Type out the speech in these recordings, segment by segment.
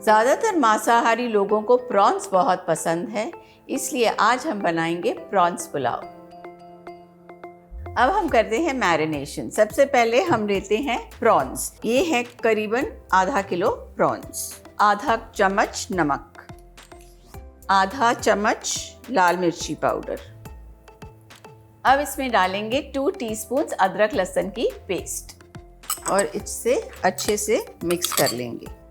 ज़्यादातर मांसाहारी लोगों को प्रॉन्स बहुत पसंद है, इसलिए आज हम बनाएंगे प्रॉन्स पुलाव। अब हम करते हैं मैरिनेशन। सबसे पहले हम लेते हैं प्रॉन्स। ये है करीबन आधा किलो प्रॉन्स। आधा चम्मच नमक, आधा चम्मच लाल मिर्ची पाउडर। अब इसमें डालेंगे 2 टीस्पून अदरक लहसुन की पेस्ट और इससे अच्छे से मिक्स कर लेंगे।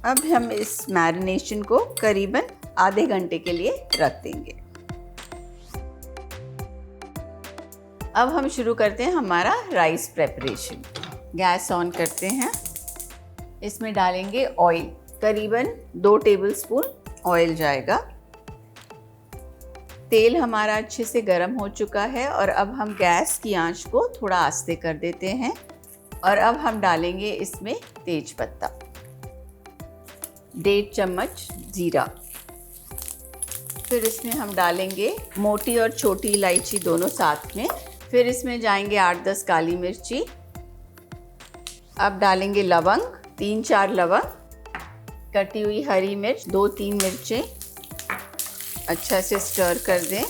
अब हम इस मैरिनेशन को करीबन आधे घंटे के लिए रख देंगे। अब हम शुरू करते हैं हमारा राइस प्रेपरेशन। गैस ऑन करते हैं। इसमें डालेंगे ऑयल, करीबन 2 टेबलस्पून ऑयल जाएगा। तेल हमारा अच्छे से गर्म हो चुका है और अब हम गैस की आंच को थोड़ा आस्ते कर देते हैं और अब हम डालेंगे इसमें तेज पत्ता, 1.5 चम्मच जीरा, फिर इसमें हम डालेंगे मोटी और छोटी इलायची दोनों साथ में, फिर इसमें जाएंगे 8-10 काली मिर्ची। अब डालेंगे लवंग, 3-4 लवंग, कटी हुई हरी मिर्च 2-3 मिर्चें, अच्छा से स्टर कर दें।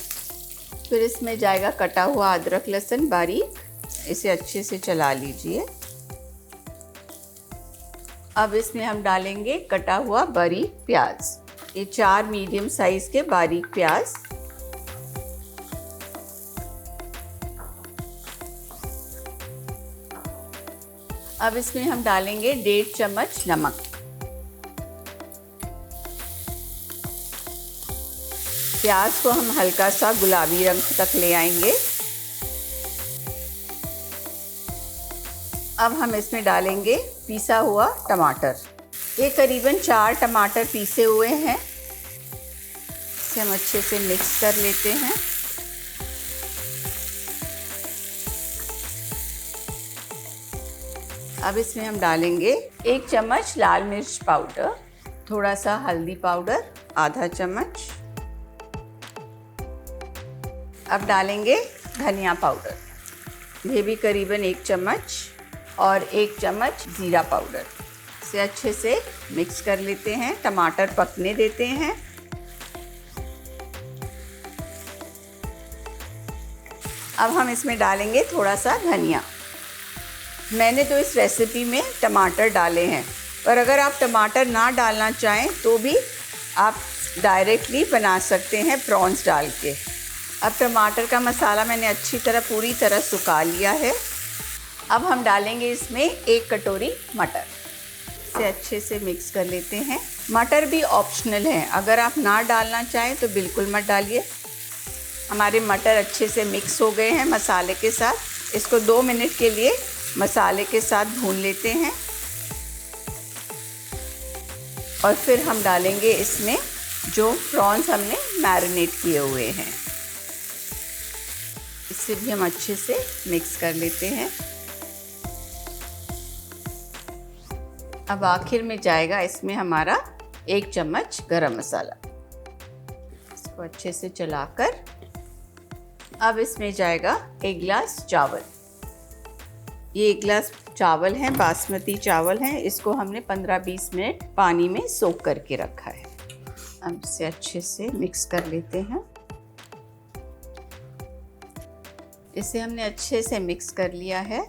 फिर इसमें जाएगा कटा हुआ अदरक लहसुन बारीक, इसे अच्छे से चला लीजिए। अब इसमें हम डालेंगे कटा हुआ बारीक प्याज, ये 4 मीडियम साइज के बारीक प्याज। अब इसमें हम डालेंगे 1.5 चम्मच नमक। प्याज को हम हल्का सा गुलाबी रंग तक ले आएंगे। अब हम इसमें डालेंगे पीसा हुआ टमाटर, ये करीबन 4 टमाटर पीसे हुए हैं। इसे हम अच्छे से मिक्स कर लेते हैं। अब इसमें हम डालेंगे 1 चम्मच लाल मिर्च पाउडर, थोड़ा सा हल्दी पाउडर, आधा चम्मच। अब डालेंगे धनिया पाउडर, ये भी करीबन 1 चम्मच, और 1 चम्मच जीरा पाउडर। इसे अच्छे से मिक्स कर लेते हैं, टमाटर पकने देते हैं। अब हम इसमें डालेंगे थोड़ा सा धनिया। मैंने तो इस रेसिपी में टमाटर डाले हैं, पर अगर आप टमाटर ना डालना चाहें तो भी आप डायरेक्टली बना सकते हैं प्रॉन्स डाल के। अब टमाटर का मसाला मैंने अच्छी तरह पूरी तरह सुखा लिया है। अब हम डालेंगे इसमें 1 कटोरी मटर, इसे अच्छे से मिक्स कर लेते हैं। मटर भी ऑप्शनल है, अगर आप ना डालना चाहें तो बिल्कुल मत डालिए। हमारे मटर अच्छे से मिक्स हो गए हैं मसाले के साथ। इसको 2 मिनट के लिए मसाले के साथ भून लेते हैं और फिर हम डालेंगे इसमें जो प्रॉन्स हमने मैरिनेट किए हुए हैं। इसे भी हम अच्छे से मिक्स कर लेते हैं। अब आखिर में जाएगा इसमें हमारा 1 चम्मच गरम मसाला, इसको अच्छे से चलाकर। अब इसमें जाएगा 1 गिलास चावल, ये 1 गिलास चावल हैं, बासमती चावल हैं। इसको हमने 15-20 मिनट पानी में सोक करके रखा है। अब इसे अच्छे से मिक्स कर लेते हैं। इसे हमने अच्छे से मिक्स कर लिया है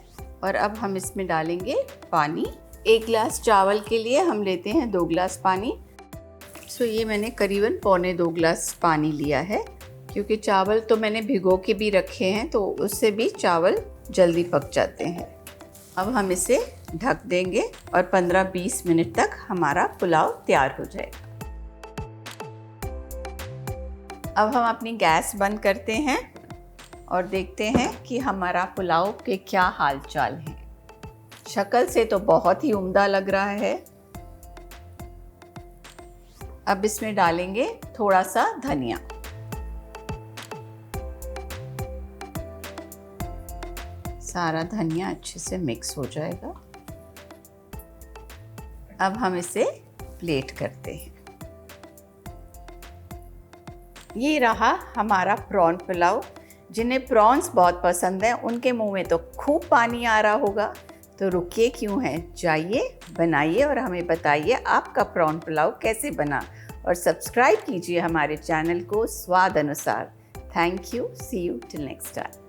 और अब हम इसमें डालेंगे पानी। 1 गिलास चावल के लिए हम लेते हैं 2 गिलास पानी। ये मैंने करीबन 1.25 गिलास पानी लिया है, क्योंकि चावल तो मैंने भिगो के भी रखे हैं तो उससे भी चावल जल्दी पक जाते हैं। अब हम इसे ढक देंगे और 15-20 मिनट तक हमारा पुलाव तैयार हो जाएगा। अब हम अपनी गैस बंद करते हैं और देखते हैं कि हमारा पुलाव के क्या हाल चाल है। शक्ल से तो बहुत ही उम्दा लग रहा है। अब इसमें डालेंगे थोड़ा सा धनिया, सारा धनिया अच्छे से मिक्स हो जाएगा। अब हम इसे प्लेट करते हैं। ये रहा हमारा प्रॉन पुलाव। जिन्हें प्रॉन्स बहुत पसंद है उनके मुंह में तो खूब पानी आ रहा होगा। तो रुकिए क्यों हैं, जाइए बनाइए और हमें बताइए आपका प्रॉन पुलाव कैसे बना। और सब्सक्राइब कीजिए हमारे चैनल को स्वाद अनुसार। Thank you, see you till next time.